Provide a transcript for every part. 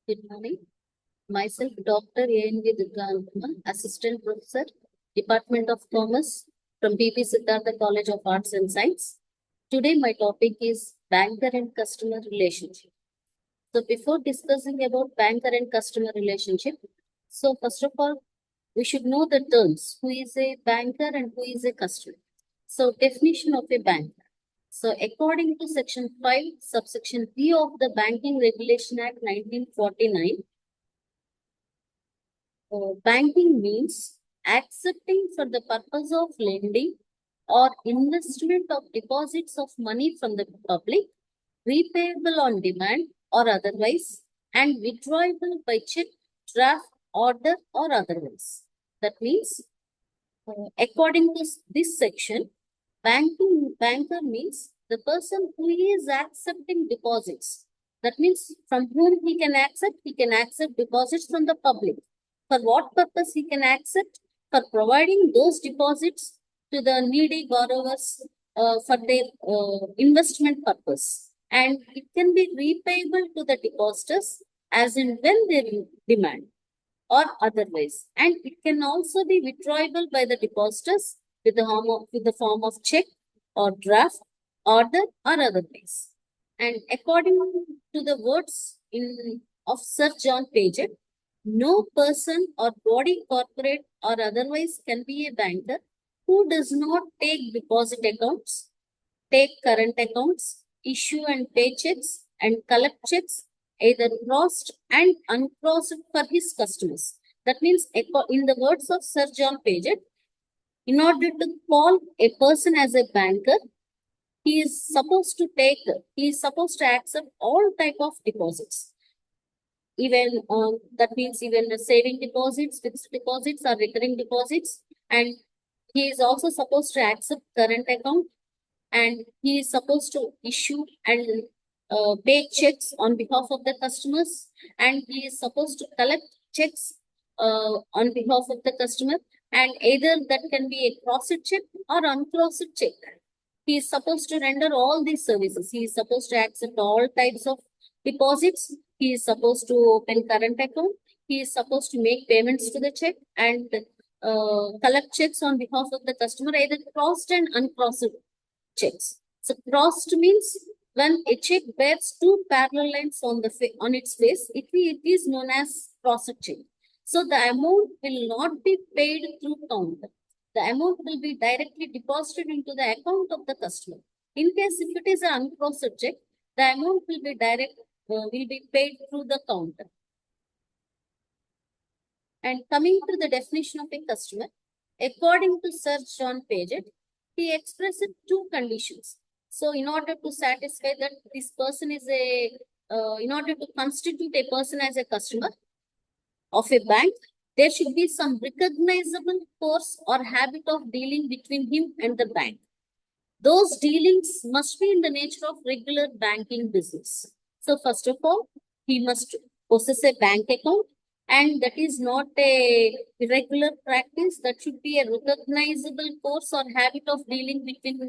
Good morning. Myself, Dr. A.N.V. Durga Anupama, Assistant Professor, Department of Commerce from PP Siddhartha College of Arts and Science. Today, my topic is banker and customer relationship. So, before discussing about banker and customer relationship, so first of all, we should know the terms. Who is a banker and who is a customer? So, definition of a banker. So, according to Section 5, subsection B of the Banking Regulation Act 1949, banking means accepting for the purpose of lending or investment of deposits of money from the public, repayable on demand or otherwise, and withdrawable by check, draft, order, or otherwise. That means, according to this section, banker means the person who is accepting deposits. That means from whom he can accept deposits from the public. For what purpose he can accept? For providing those deposits to the needy borrowers for their investment purpose. And it can be repayable to the depositors as in when they demand or otherwise. And it can also be withdrawable by the depositors with the form of check or draft, order, or otherwise. And according to the words of Sir John Paget, no person or body, corporate or otherwise, can be a banker who does not take deposit accounts, take current accounts, issue and pay checks, and collect checks, either crossed and uncrossed for his customers. That means, in the words of Sir John Paget, in order to call a person as a banker, he is supposed to accept all type of deposits. Even that means even the saving deposits, fixed deposits, or recurring deposits, and he is also supposed to accept current account, and he is supposed to issue and pay checks on behalf of the customers, and he is supposed to collect checks on behalf of the customer, and either that can be a crossed check or uncrossed check. He is supposed to render all these services. He is supposed to accept all types of deposits. He is supposed to open current account. He is supposed to make payments to the check and collect checks on behalf of the customer, either crossed and uncrossed checks. So crossed means when a check bears two parallel lines on its face, it is known as crossed check. So the amount will not be paid through counter. The amount will be directly deposited into the account of the customer. In case if it is an uncrossed check, the amount will be paid through the counter. And coming to the definition of a customer, according to Sir John Paget, he expressed two conditions. So, in order to satisfy that this person is in order to constitute a person as a customer of a bank, there should be some recognizable course or habit of dealing between him and the bank. Those dealings must be in the nature of regular banking business. So, first of all, he must possess a bank account, and that is not a irregular practice. That should be a recognizable course or habit of dealing between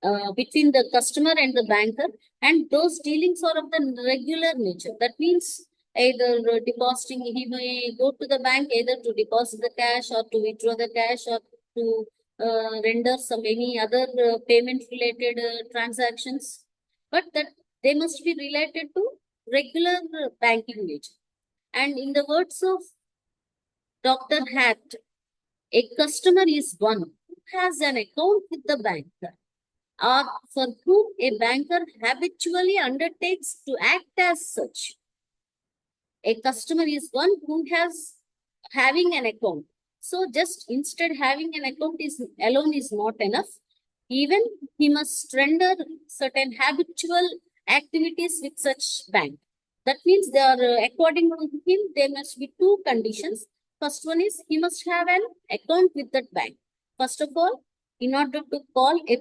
the customer and the banker, and those dealings are of the regular nature. That means either depositing, he may go to the bank either to deposit the cash or to withdraw the cash or to render some any other payment related transactions, but that they must be related to regular banking nature. And in the words of Dr. Hatt, a customer is one who has an account with the banker, or for whom a banker habitually undertakes to act as such. A customer is one who has having an account. So just instead having an account alone is not enough. Even he must render certain habitual activities with such bank. That means they are according to him, there must be two conditions. First one is he must have an account with that bank. First of all, in order to call a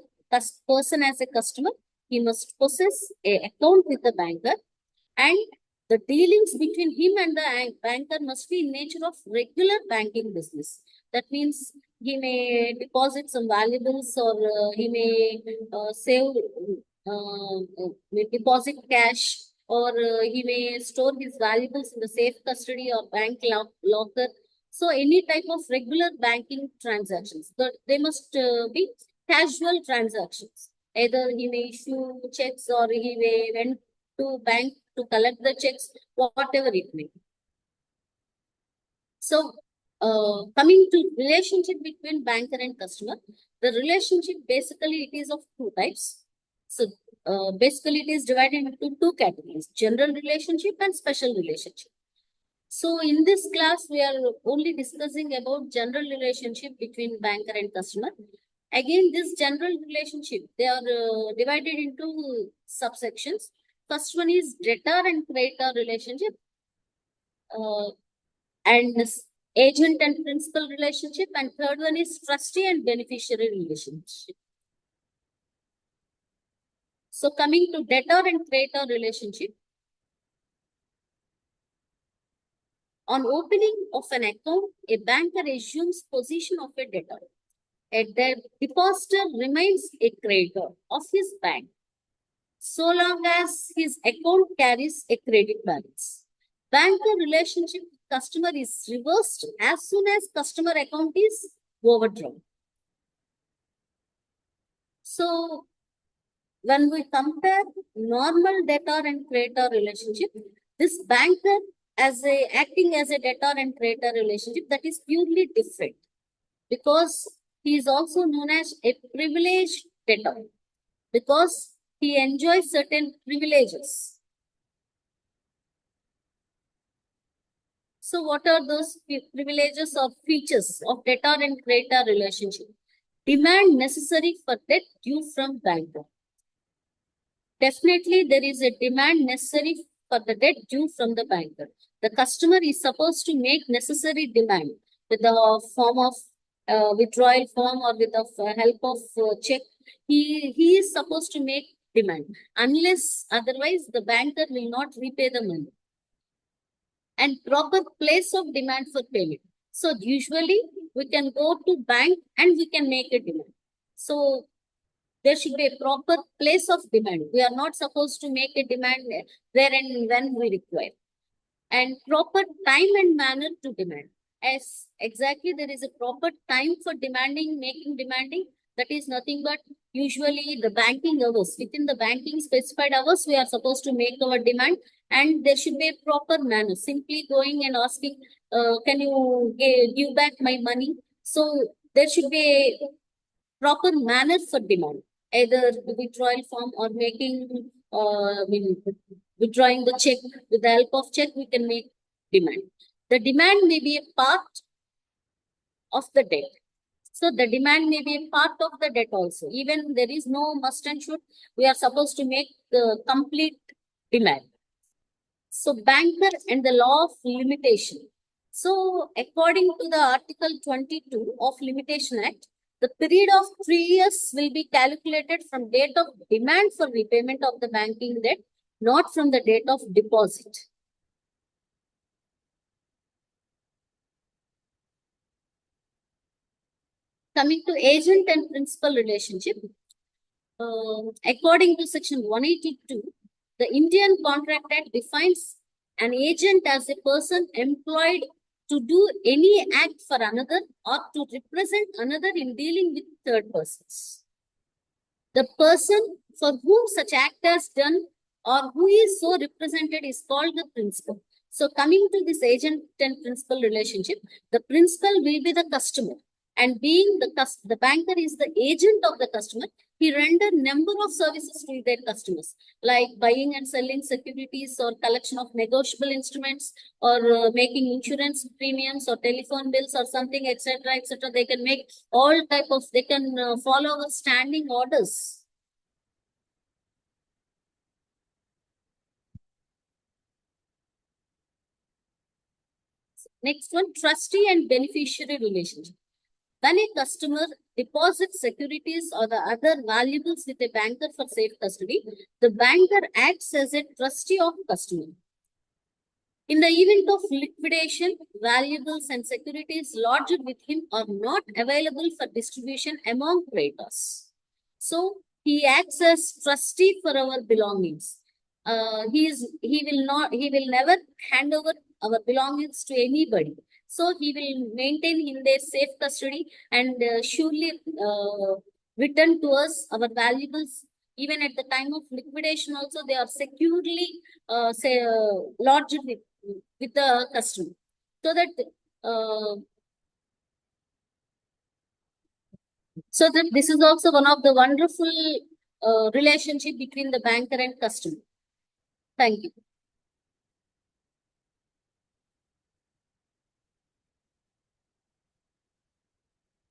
person as a customer, he must possess a account with the banker, and the dealings between him and the banker must be in nature of regular banking business. That means he may deposit some valuables, or he may deposit cash, or he may store his valuables in the safe custody or bank locker. So any type of regular banking transactions, they must be casual transactions. Either he may issue checks or he may went to bank to collect the checks, whatever it may be. So, coming to relationship between banker and customer, the relationship basically it is of two types. So, basically it is divided into two categories: general relationship and special relationship. So, in this class, we are only discussing about general relationship between banker and customer. Again, this general relationship, they are divided into subsections. First one is debtor and creditor relationship. And agent and principal relationship, and third one is trustee and beneficiary relationship. So coming to debtor and creditor relationship, on opening of an account, a banker assumes position of a debtor. A depositor remains a creditor of his bank so long as his account carries a credit balance. Banker relationship with customer is reversed as soon as customer account is overdrawn. So when we compare normal debtor and creditor relationship, this banker acting as a debtor and creditor relationship, that is purely different, because he is also known as a privileged debtor because he enjoys certain privileges. So what are those privileges or features of debtor and creditor relationship? Demand necessary for debt due from banker. Definitely, there is a demand necessary for the debt due from the banker. The customer is supposed to make necessary demand with the form of withdrawal form or with the help of check. He is supposed to make demand. Unless otherwise, the banker will not repay the money. And proper place of demand for payment. So usually we can go to bank and we can make a demand. So there should be a proper place of demand. We are not supposed to make a demand where and when we require. And proper time and manner to demand. As exactly there is a proper time for making demanding. That is nothing but usually the banking hours. Within the banking specified hours, we are supposed to make our demand, and there should be a proper manner. Simply going and asking, can you give back my money? So there should be a proper manner for demand, either withdrawal form or making, withdrawing the check. With the help of check, we can make demand. The demand may be a part of the debt. So the demand may be a part of the debt also. Even there is no must and should, we are supposed to make the complete demand. So banker and the law of limitation. So according to the Article 22 of Limitation Act, the period of 3 years will be calculated from date of demand for repayment of the banking debt, not from the date of deposit. Coming to agent and principal relationship, according to Section 182, the Indian Contract Act defines an agent as a person employed to do any act for another or to represent another in dealing with third persons. The person for whom such act is done or who is so represented is called the principal. So coming to this agent and principal relationship, the principal will be the customer, and being the banker is the agent of the customer. He render number of services to their customers, like buying and selling securities or collection of negotiable instruments, or making insurance premiums or telephone bills or something, etc., etc. They can make all type of, they can follow the standing orders. Next one, trustee and beneficiary relationship. When a customer deposits securities or the other valuables with a banker for safe custody, the banker acts as a trustee of customer. In the event of liquidation, valuables and securities lodged with him are not available for distribution among creditors. So he acts as trustee for our belongings. he will never hand over our belongings to anybody. So he will maintain in their safe custody and surely return to us our valuables. Even at the time of liquidation, also they are securely lodged with the customer, so that uh, this is also one of the wonderful relationship between the banker and customer. Thank you.